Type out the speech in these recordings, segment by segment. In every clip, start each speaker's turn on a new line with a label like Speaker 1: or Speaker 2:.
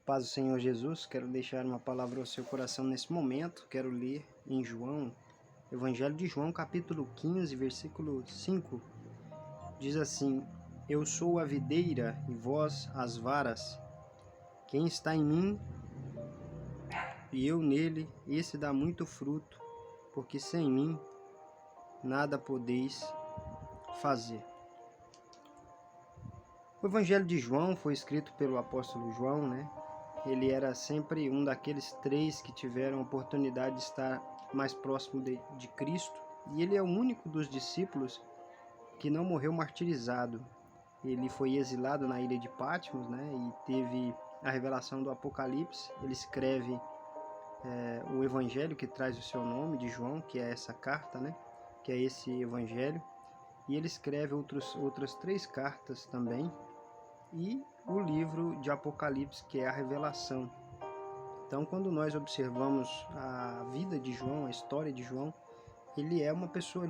Speaker 1: Paz do Senhor Jesus, quero deixar uma palavra ao seu coração nesse momento. Quero ler em João, Evangelho de João, capítulo 15, versículo 5. Diz assim: Eu sou a videira e vós as varas. Quem está em mim e eu nele, esse dá muito fruto, porque sem mim nada podeis fazer. O Evangelho de João foi escrito pelo apóstolo João, né? Ele era sempre um daqueles três que tiveram a oportunidade de estar mais próximo de Cristo. E ele é o único dos discípulos que não morreu martirizado. Ele foi exilado na ilha de Patmos, né? E teve a revelação do Apocalipse. Ele escreve o Evangelho que traz o seu nome, de João, que é essa carta, né? Que é esse Evangelho. E ele escreve outras 3 cartas também. E o livro de Apocalipse, que é a revelação. Então, quando nós observamos a vida de João, a história de João, ele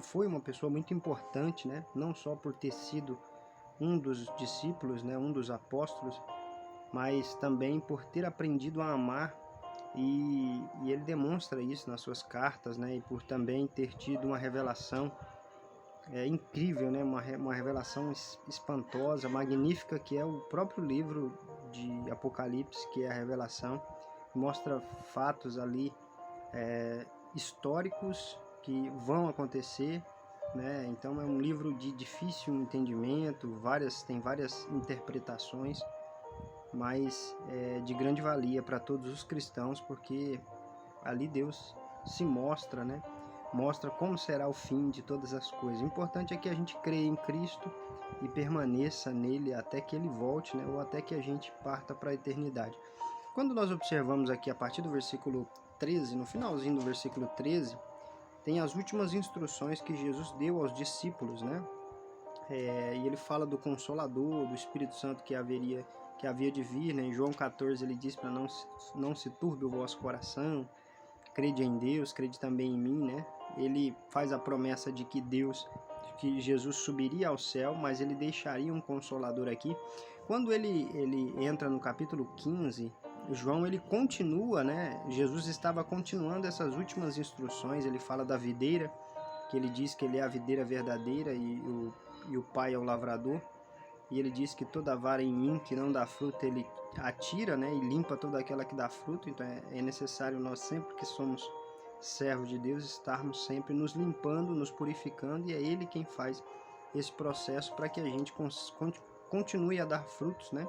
Speaker 1: foi uma pessoa muito importante, né? Não só por ter sido um dos discípulos, né? Um dos apóstolos, mas também por ter aprendido a amar, e ele demonstra isso nas suas cartas, né? E por também ter tido uma revelação incrível, né? Uma revelação espantosa, magnífica, que é o próprio livro de Apocalipse, que é a revelação. Mostra fatos ali históricos que vão acontecer, né? Então é um livro de difícil entendimento, tem várias interpretações, mas é de grande valia para todos os cristãos, porque ali Deus se mostra, né? Mostra como será o fim de todas as coisas. O importante é que a gente creia em Cristo e permaneça nele até que ele volte, né? Ou até que a gente parta para a eternidade. Quando nós observamos aqui a partir do versículo 13, no finalzinho do versículo 13, tem as últimas instruções que Jesus deu aos discípulos, né? E ele fala do Consolador, do Espírito Santo que havia de vir, né? Em João 14 ele diz para não se turbe o vosso coração, crede em Deus, crede também em mim, né? Ele faz a promessa de que Jesus subiria ao céu, mas ele deixaria um Consolador aqui. Quando ele entra no capítulo 15, João ele continua, né? Jesus estava continuando essas últimas instruções. Ele fala da videira, que ele diz que ele é a videira verdadeira e o Pai é o lavrador. E ele diz que toda vara em mim que não dá fruto ele atira, né? E limpa toda aquela que dá fruto. Então é necessário nós, sempre que somos servos de Deus, estarmos sempre nos limpando, nos purificando, e é ele quem faz esse processo para que a gente continue a dar frutos, né?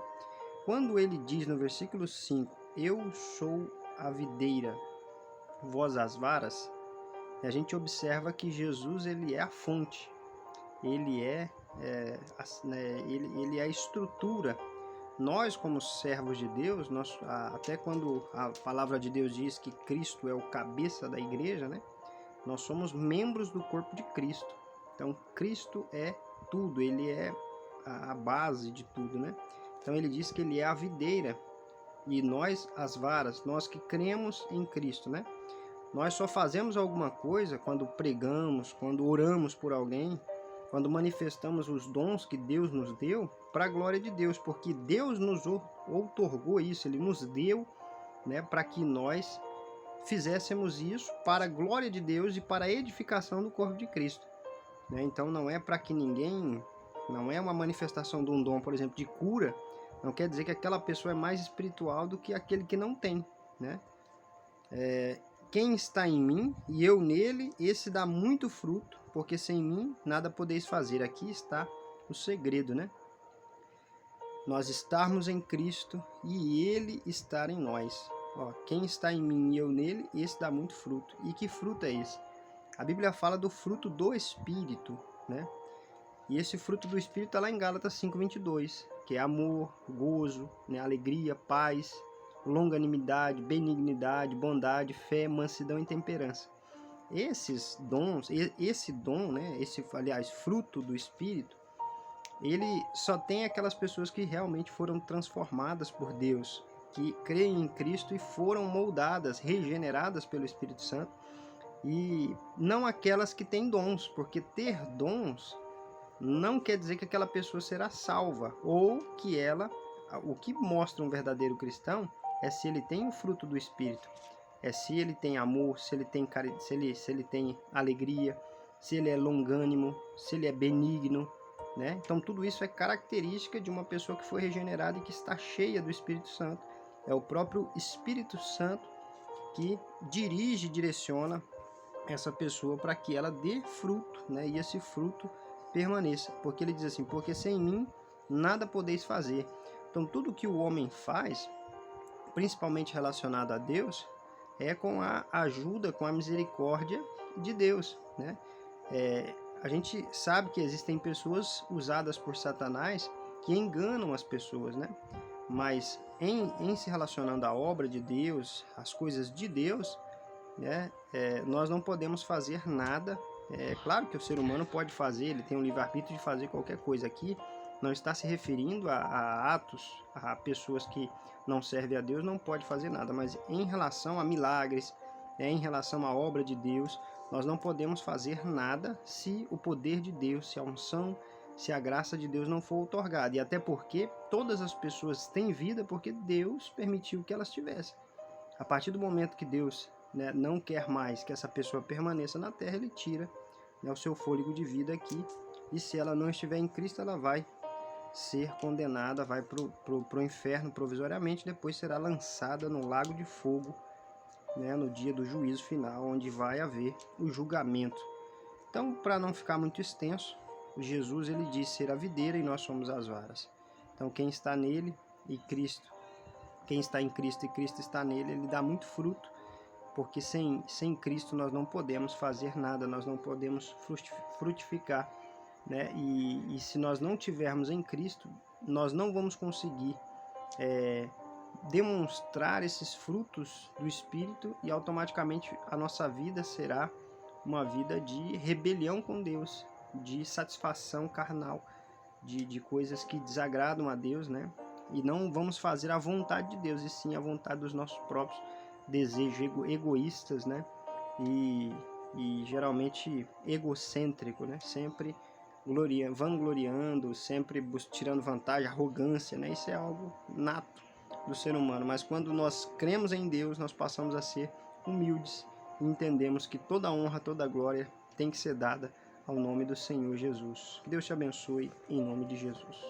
Speaker 1: Quando ele diz no versículo 5, eu sou a videira, vós as varas, a gente observa que Jesus ele é a fonte, ele é a estrutura. Nós, como servos de Deus, até quando a palavra de Deus diz que Cristo é o cabeça da igreja, né? Nós somos membros do corpo de Cristo. Então, Cristo é tudo, ele é a base de tudo, né? Então, ele diz que ele é a videira e nós as varas, nós que cremos em Cristo, né? Nós só fazemos alguma coisa quando pregamos, quando oramos por alguém, quando manifestamos os dons que Deus nos deu para a glória de Deus, porque Deus nos outorgou isso, ele nos deu, né, para que nós fizéssemos isso para a glória de Deus e para a edificação do corpo de Cristo, né? Então não é para que ninguém, não é uma manifestação de um dom, por exemplo, de cura, não quer dizer que aquela pessoa é mais espiritual do que aquele que não tem, né? Quem está em mim e eu nele, esse dá muito fruto, porque sem mim nada podeis fazer. Aqui está o segredo, né? Nós estarmos em Cristo e ele estar em nós. Quem está em mim e eu nele, esse dá muito fruto. E que fruto é esse? A Bíblia fala do fruto do Espírito, né? E esse fruto do Espírito está lá em Gálatas 5:22, que é amor, gozo, né? Alegria, paz, longanimidade, benignidade, bondade, fé, mansidão e temperança. Esses dons, esse dom, né? Aliás, fruto do Espírito, ele só tem aquelas pessoas que realmente foram transformadas por Deus, que creem em Cristo e foram moldadas, regeneradas pelo Espírito Santo, e não aquelas que têm dons, porque ter dons não quer dizer que aquela pessoa será salva, ou que o que mostra um verdadeiro cristão é se ele tem o fruto do Espírito. É se ele tem amor, se ele tem se ele tem alegria, se ele é longânimo, se ele é benigno, né? Então tudo isso é característica de uma pessoa que foi regenerada e que está cheia do Espírito Santo. É o próprio Espírito Santo que dirige, direciona essa pessoa para que ela dê fruto, né? E esse fruto permaneça. Porque ele diz assim: porque sem mim nada podeis fazer. Então tudo que o homem faz, principalmente relacionado a Deus, é com a ajuda, com a misericórdia de Deus, né? A gente sabe que existem pessoas usadas por Satanás que enganam as pessoas, né? Mas em se relacionando à obra de Deus, às coisas de Deus, né? Nós não podemos fazer nada. É claro que o ser humano pode fazer, ele tem o livre-arbítrio de fazer qualquer coisa. Aqui não está se referindo a atos, a pessoas que não servem a Deus, não pode fazer nada, mas em relação a milagres, em relação à obra de Deus, nós não podemos fazer nada se o poder de Deus, se a unção, se a graça de Deus não for outorgada. E até porque todas as pessoas têm vida porque Deus permitiu que elas tivessem. A partir do momento que Deus, né, não quer mais que essa pessoa permaneça na terra, ele tira, né, o seu fôlego de vida aqui. E se ela não estiver em Cristo, ela vai ser condenada, vai pro inferno provisoriamente, depois será lançada no lago de fogo, né, no dia do juízo final, onde vai haver o julgamento. Então, para não ficar muito extenso, Jesus ele diz ser a videira e nós somos as varas. Então, quem está nele e Cristo, quem está em Cristo e Cristo está nele, ele dá muito fruto, porque sem Cristo nós não podemos fazer nada, nós não podemos frutificar, né? E se nós não tivermos em Cristo, nós não vamos conseguir demonstrar esses frutos do Espírito e automaticamente a nossa vida será uma vida de rebelião com Deus, de satisfação carnal, de coisas que desagradam a Deus, né? E não vamos fazer a vontade de Deus, e sim a vontade dos nossos próprios desejos egoístas, né? E geralmente egocêntrico, né? Sempre vangloriando, sempre tirando vantagem, arrogância, né? Isso é algo nato do ser humano. Mas quando nós cremos em Deus, nós passamos a ser humildes e entendemos que toda honra, toda glória tem que ser dada ao nome do Senhor Jesus. Que Deus te abençoe em nome de Jesus.